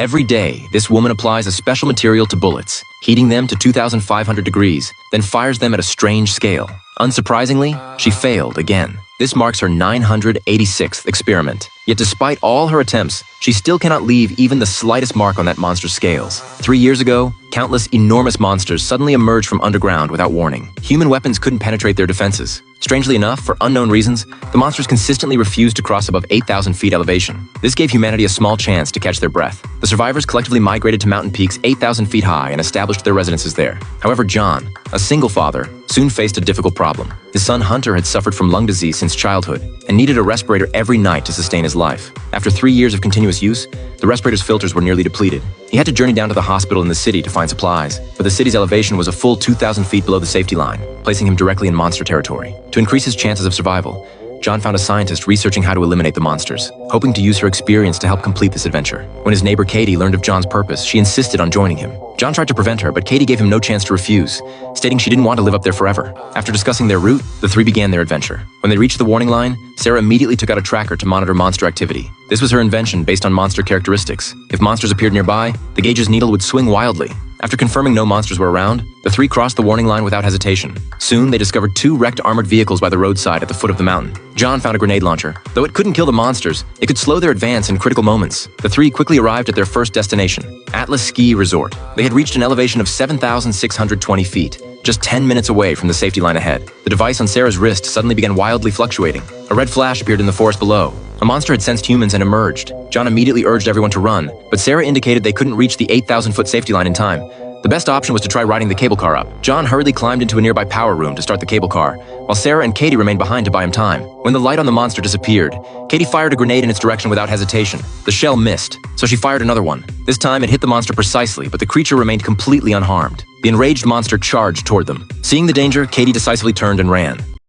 Every day, this woman applies a special material to bullets, heating them to 2,500 degrees, then fires them at a strange scale. Unsurprisingly, she failed again. This marks her 986th experiment. Yet despite all her attempts, she still cannot leave even the slightest mark on that monster's scales. 3 years ago, countless enormous monsters suddenly emerged from underground without warning. Human weapons couldn't penetrate their defenses. Strangely enough, for unknown reasons, the monsters consistently refused to cross above 8,000 feet elevation. This gave humanity a small chance to catch their breath. The survivors collectively migrated to mountain peaks 8,000 feet high and established their residences there. However, John, a single father, soon faced a difficult problem. His son Hunter had suffered from lung disease since childhood and needed a respirator every night to sustain his life. After 3 years of continuous use, the respirator's filters were nearly depleted. He had to journey down to the hospital in the city to find supplies, but the city's elevation was a full 2,000 feet below the safety line, placing him directly in monster territory. To increase his chances of survival, John found a scientist researching how to eliminate the monsters, hoping to use her experience to help complete this adventure. When his neighbor Katie learned of John's purpose, she insisted on joining him. John tried to prevent her, but Katie gave him no chance to refuse, stating she didn't want to live up there forever. After discussing their route, the three began their adventure. When they reached the warning line, Sarah immediately took out a tracker to monitor monster activity. This was her invention based on monster characteristics. If monsters appeared nearby, the gauge's needle would swing wildly. After confirming no monsters were around, the three crossed the warning line without hesitation. Soon, they discovered 2 wrecked armored vehicles by the roadside at the foot of the mountain. John found a grenade launcher. Though it couldn't kill the monsters, it could slow their advance in critical moments. The three quickly arrived at their first destination, Atlas Ski Resort. They had reached an elevation of 7,620 feet, just 10 minutes away from the safety line ahead. The device on Sarah's wrist suddenly began wildly fluctuating. A red flash appeared in the forest below. A monster had sensed humans and emerged. John immediately urged everyone to run, but Sarah indicated they couldn't reach the 8,000-foot safety line in time. The best option was to try riding the cable car up. John hurriedly climbed into a nearby power room to start the cable car, while Sarah and Katie remained behind to buy him time. When the light on the monster disappeared, Katie fired a grenade in its direction without hesitation. The shell missed, so she fired another one. This time it hit the monster precisely, but the creature remained completely unharmed. The enraged monster charged toward them. Seeing the danger, Katie decisively turned and ran.